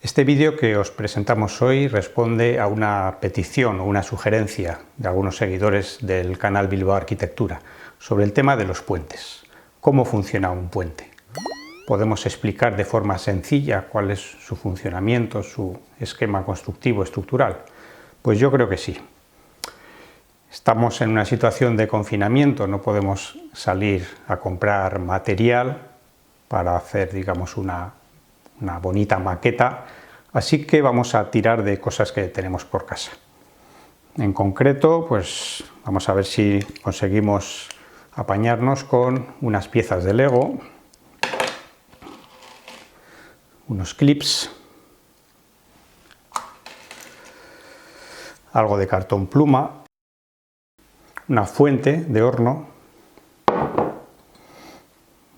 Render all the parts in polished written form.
Este vídeo que os presentamos hoy responde a una petición o una sugerencia de algunos seguidores del canal Bilbao Arquitectura sobre el tema de los puentes. ¿Cómo funciona un puente? ¿Podemos explicar de forma sencilla cuál es su funcionamiento, su esquema constructivo, estructural? Pues yo creo que sí. Estamos en una situación de confinamiento, no podemos salir a comprar material para hacer, digamos, una bonita maqueta, así que vamos a tirar de cosas que tenemos por casa. En concreto, pues vamos a ver si conseguimos apañarnos con unas piezas de Lego, unos clips, algo de cartón pluma, una fuente de horno,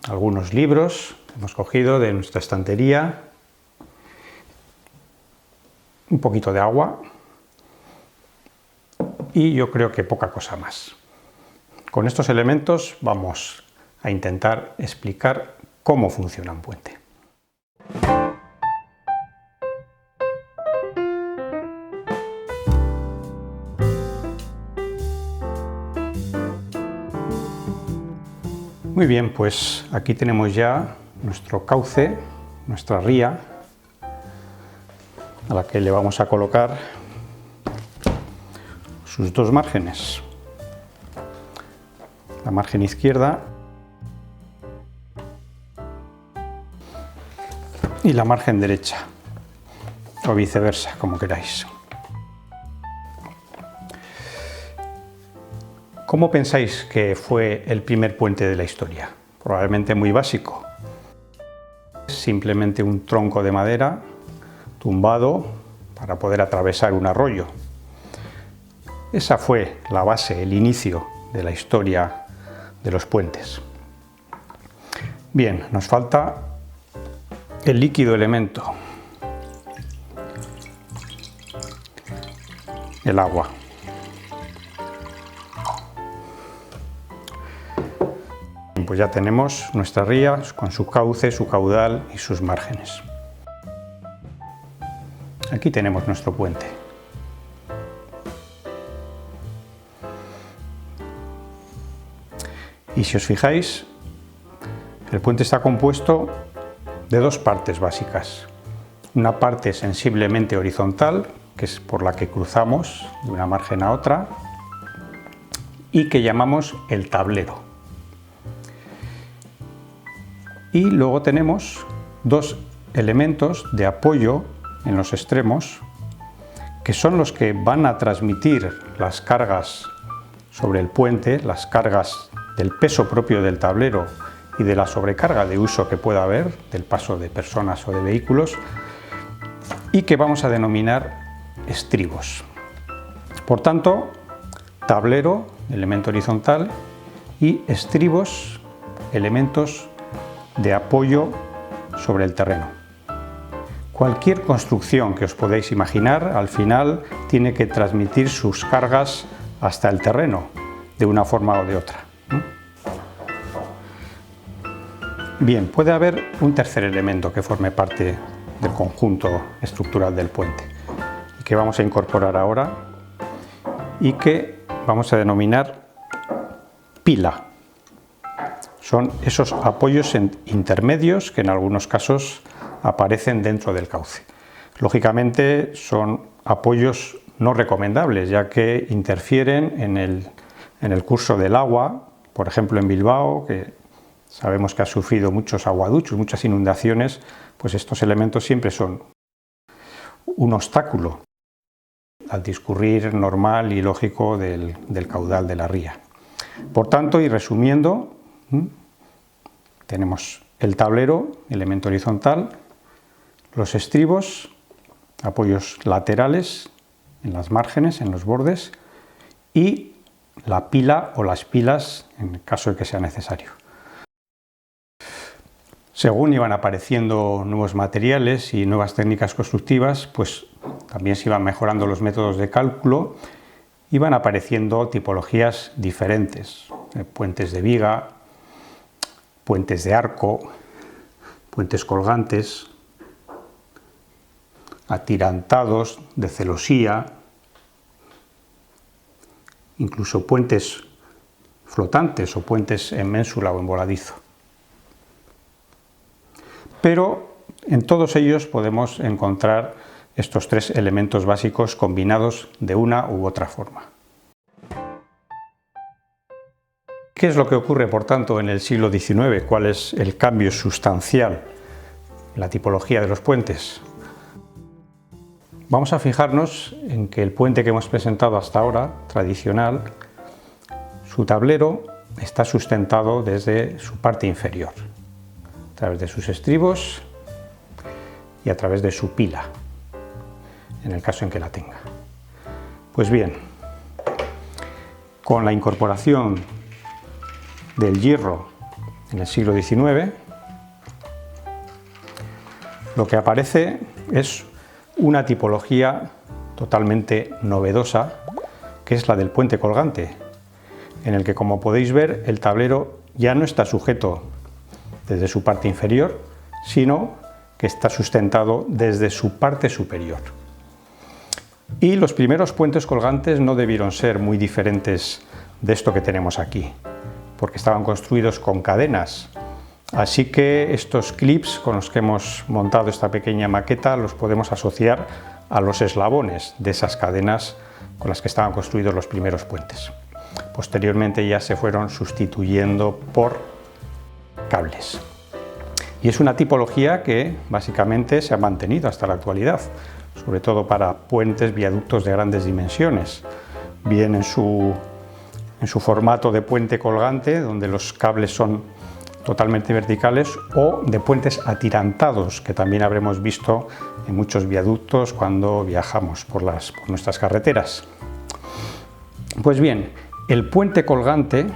algunos libros que hemos cogido de nuestra estantería, un poquito de agua y yo creo que poca cosa más. Con estos elementos vamos a intentar explicar cómo funciona un puente. Muy bien, pues aquí tenemos ya nuestro cauce, nuestra ría, a la que le vamos a colocar sus dos márgenes. La margen izquierda y la margen derecha, o viceversa, como queráis. ¿Cómo pensáis que fue el primer puente de la historia? Probablemente muy básico. Simplemente un tronco de madera tumbado para poder atravesar un arroyo. Esa fue la base, el inicio de la historia de los puentes. Bien, nos falta el líquido elemento, el agua. Pues ya tenemos nuestra ría con su cauce, su caudal y sus márgenes. Aquí tenemos nuestro puente. Y si os fijáis, el puente está compuesto de dos partes básicas. Una parte sensiblemente horizontal, que es por la que cruzamos de una margen a otra, y que llamamos el tablero. Y luego tenemos dos elementos de apoyo en los extremos, que son los que van a transmitir las cargas sobre el puente, las cargas del peso propio del tablero y de la sobrecarga de uso que pueda haber, del paso de personas o de vehículos, y que vamos a denominar estribos. Por tanto, tablero, elemento horizontal, y estribos, elementos de apoyo sobre el terreno. Cualquier construcción que os podáis imaginar, al final tiene que transmitir sus cargas hasta el terreno, de una forma o de otra. Bien, puede haber un tercer elemento que forme parte del conjunto estructural del puente y que vamos a incorporar ahora y que vamos a denominar pila. Son esos apoyos intermedios que en algunos casos aparecen dentro del cauce. Lógicamente son apoyos no recomendables, ya que interfieren en el curso del agua, por ejemplo en Bilbao, que sabemos que ha sufrido muchos aguaduchos, muchas inundaciones, pues estos elementos siempre son un obstáculo al discurrir normal y lógico del caudal de la ría. Por tanto, y resumiendo, tenemos el tablero, elemento horizontal, los estribos, apoyos laterales en las márgenes, en los bordes, y la pila o las pilas en caso de que sea necesario. Según iban apareciendo nuevos materiales y nuevas técnicas constructivas, pues también se iban mejorando los métodos de cálculo, iban apareciendo tipologías diferentes, puentes de viga, puentes de arco, puentes colgantes, atirantados, de celosía, incluso puentes flotantes o puentes en ménsula o en voladizo. Pero en todos ellos podemos encontrar estos tres elementos básicos combinados de una u otra forma. ¿Qué es lo que ocurre, por tanto, en el siglo XIX? ¿Cuál es el cambio sustancial en la tipología de los puentes? Vamos a fijarnos en que el puente que hemos presentado hasta ahora, tradicional, su tablero está sustentado desde su parte inferior, a través de sus estribos y a través de su pila, en el caso en que la tenga. Pues bien, con la incorporación del hierro en el siglo XIX, lo que aparece es una tipología totalmente novedosa, que es la del puente colgante, en el que, como podéis ver, el tablero ya no está sujeto desde su parte inferior, sino que está sustentado desde su parte superior. Y los primeros puentes colgantes no debieron ser muy diferentes de esto que tenemos aquí, porque estaban construidos con cadenas. Así que estos clips con los que hemos montado esta pequeña maqueta los podemos asociar a los eslabones de esas cadenas con las que estaban construidos los primeros puentes. Posteriormente ya se fueron sustituyendo por cables. Y es una tipología que básicamente se ha mantenido hasta la actualidad, sobre todo para puentes, viaductos de grandes dimensiones, bien en su formato de puente colgante, donde los cables son totalmente verticales, o de puentes atirantados, que también habremos visto en muchos viaductos cuando viajamos por nuestras carreteras. Pues bien, el puente colgante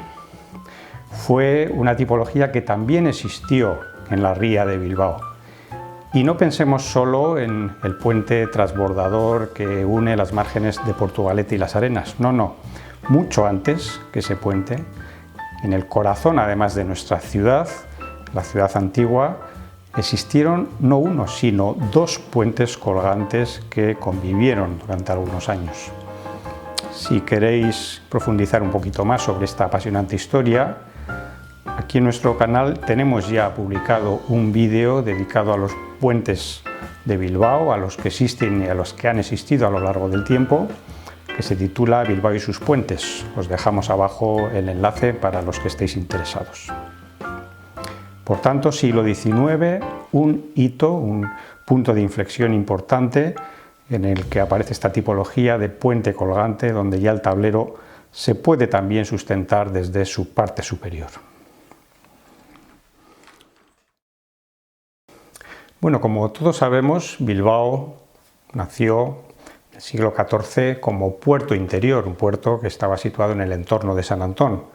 fue una tipología que también existió en la ría de Bilbao. Y no pensemos solo en el puente transbordador que une las márgenes de Portugalete y Las Arenas, no. Mucho antes que ese puente, en el corazón además de nuestra ciudad, la ciudad antigua, existieron no uno, sino dos puentes colgantes que convivieron durante algunos años. Si queréis profundizar un poquito más sobre esta apasionante historia, aquí en nuestro canal tenemos ya publicado un vídeo dedicado a los puentes de Bilbao, a los que existen y a los que han existido a lo largo del tiempo, que se titula Bilbao y sus puentes. Os dejamos abajo el enlace para los que estéis interesados. Por tanto, siglo XIX, un hito, un punto de inflexión importante en el que aparece esta tipología de puente colgante, donde ya el tablero se puede también sustentar desde su parte superior. Bueno, como todos sabemos, Bilbao nació en el siglo XIV como puerto interior, un puerto que estaba situado en el entorno de San Antón.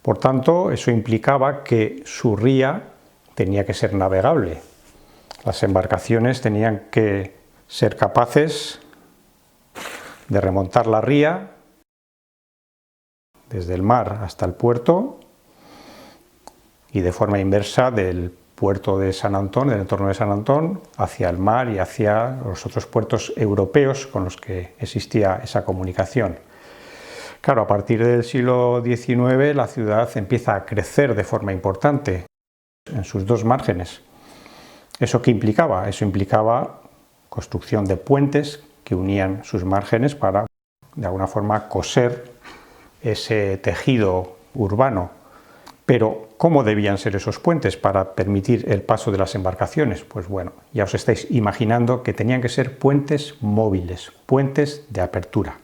Por tanto, eso implicaba que su ría tenía que ser navegable. Las embarcaciones tenían que ser capaces de remontar la ría desde el mar hasta el puerto y de forma inversa del puerto de San Antón, del entorno de San Antón, hacia el mar y hacia los otros puertos europeos con los que existía esa comunicación. Claro, a partir del siglo XIX la ciudad empieza a crecer de forma importante en sus dos márgenes. ¿Eso qué implicaba? Eso implicaba construcción de puentes que unían sus márgenes para, de alguna forma, coser ese tejido urbano. Pero, ¿cómo debían ser esos puentes para permitir el paso de las embarcaciones? Pues bueno, ya os estáis imaginando que tenían que ser puentes móviles, puentes de apertura.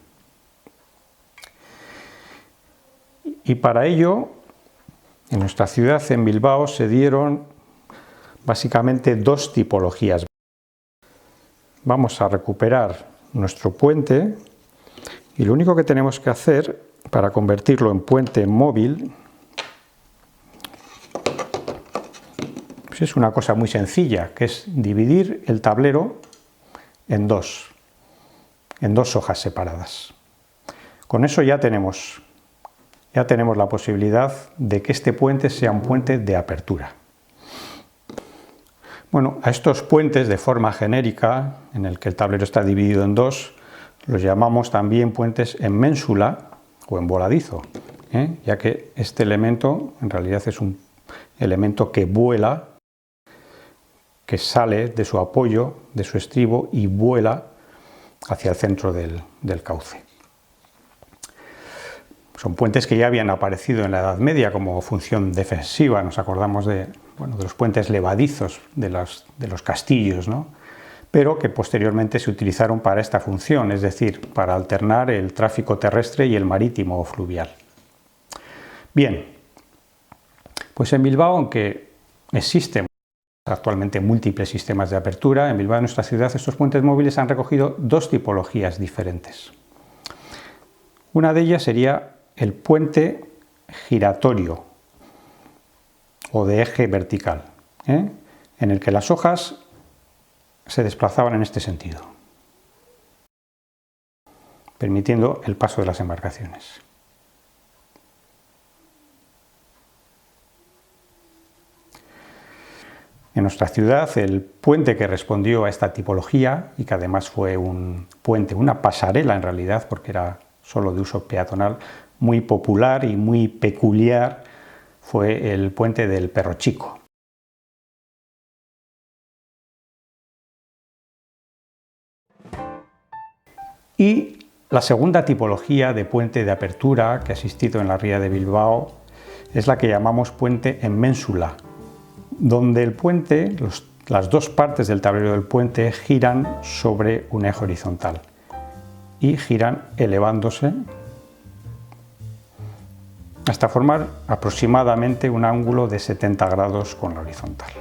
Y para ello, en nuestra ciudad, en Bilbao, se dieron básicamente dos tipologías. Vamos a recuperar nuestro puente y lo único que tenemos que hacer para convertirlo en puente móvil pues es una cosa muy sencilla, que es dividir el tablero en dos hojas separadas. Con eso ya tenemos la posibilidad de que este puente sea un puente de apertura. Bueno, a estos puentes de forma genérica, en el que el tablero está dividido en dos, los llamamos también puentes en ménsula o en voladizo, ya que este elemento en realidad es un elemento que vuela, que sale de su apoyo, de su estribo y vuela hacia el centro del cauce. Son puentes que ya habían aparecido en la Edad Media como función defensiva. Nos acordamos de los puentes levadizos de los castillos, ¿no? Pero que posteriormente se utilizaron para esta función, es decir, para alternar el tráfico terrestre y el marítimo o fluvial. Bien, pues en Bilbao, aunque existen actualmente múltiples sistemas de apertura, en Bilbao, en nuestra ciudad, estos puentes móviles han recogido dos tipologías diferentes. Una de ellas sería el puente giratorio o de eje vertical, en el que las hojas se desplazaban en este sentido, permitiendo el paso de las embarcaciones. En nuestra ciudad, el puente que respondió a esta tipología, y que además fue un puente, una pasarela en realidad, porque era solo de uso peatonal, muy popular y muy peculiar, fue el puente del Perro Chico. Y la segunda tipología de puente de apertura que ha existido en la ría de Bilbao es la que llamamos puente en ménsula, donde el puente, las dos partes del tablero del puente giran sobre un eje horizontal y giran elevándose hasta formar aproximadamente un ángulo de 70 grados con la horizontal.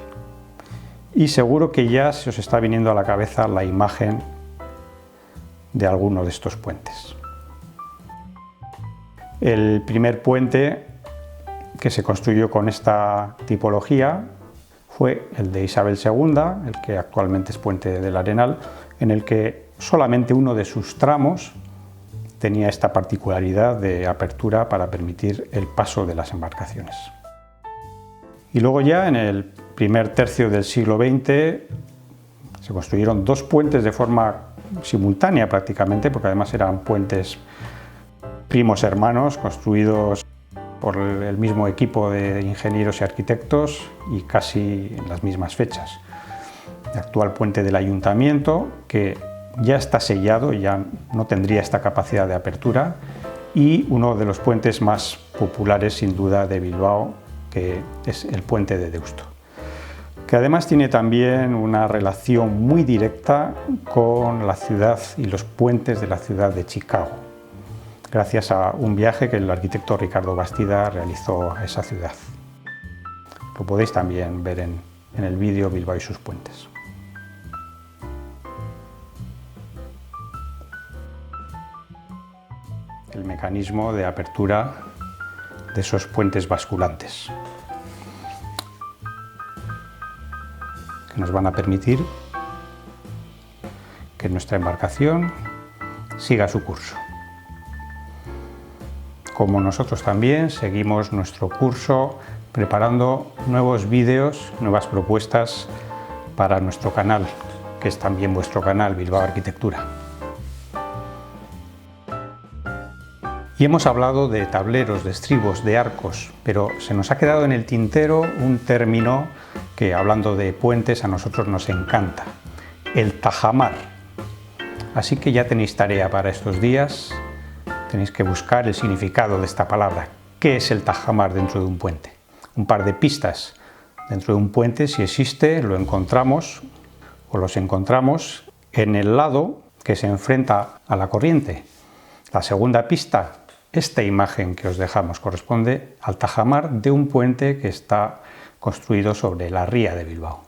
Y seguro que ya se os está viniendo a la cabeza la imagen de alguno de estos puentes. El primer puente que se construyó con esta tipología fue el de Isabel II, el que actualmente es puente del Arenal, en el que solamente uno de sus tramos tenía esta particularidad de apertura para permitir el paso de las embarcaciones. Y luego ya en el primer tercio del siglo XX se construyeron dos puentes de forma simultánea prácticamente, porque además eran puentes primos hermanos construidos por el mismo equipo de ingenieros y arquitectos y casi en las mismas fechas. El actual puente del Ayuntamiento, que ya está sellado y ya no tendría esta capacidad de apertura, y uno de los puentes más populares sin duda de Bilbao, que es el puente de Deusto, que además tiene también una relación muy directa con la ciudad y los puentes de la ciudad de Chicago, gracias a un viaje que el arquitecto Ricardo Bastida realizó a esa ciudad. Lo podéis también ver en el vídeo Bilbao y sus puentes. El mecanismo de apertura de esos puentes basculantes, que nos van a permitir que nuestra embarcación siga su curso. Como nosotros también seguimos nuestro curso preparando nuevos vídeos, nuevas propuestas para nuestro canal, que es también vuestro canal, Bilbao Arquitectura. Y hemos hablado de tableros, de estribos, de arcos, pero se nos ha quedado en el tintero un término que, hablando de puentes, a nosotros nos encanta: el tajamar. Así que ya tenéis tarea para estos días, tenéis que buscar el significado de esta palabra. ¿Qué es el tajamar dentro de un puente? Un par de pistas dentro de un puente, si existe, lo encontramos o los encontramos en el lado que se enfrenta a la corriente. La segunda pista, esta imagen que os dejamos, corresponde al tajamar de un puente que está construido sobre la ría de Bilbao.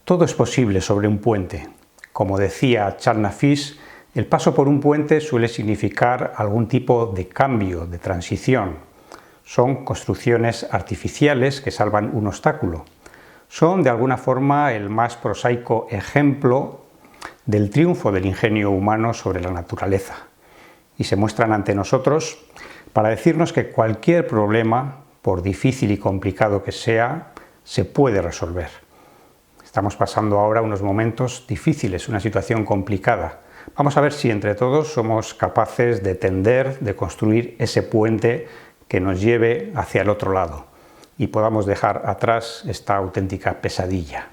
Todo es posible sobre un puente. Como decía Charles Nafis, el paso por un puente suele significar algún tipo de cambio, de transición. Son construcciones artificiales que salvan un obstáculo. Son de alguna forma el más prosaico ejemplo del triunfo del ingenio humano sobre la naturaleza, y se muestran ante nosotros para decirnos que cualquier problema, por difícil y complicado que sea, se puede resolver. Estamos pasando ahora unos momentos difíciles, una situación complicada. Vamos a ver si entre todos somos capaces de tender, de construir ese puente que nos lleve hacia el otro lado y podamos dejar atrás esta auténtica pesadilla.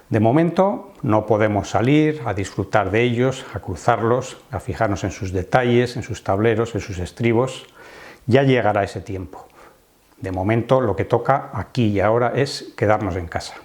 De momento no podemos salir a disfrutar de ellos, a cruzarlos, a fijarnos en sus detalles, en sus tableros, en sus estribos. Ya llegará ese tiempo. De momento lo que toca aquí y ahora es quedarnos en casa.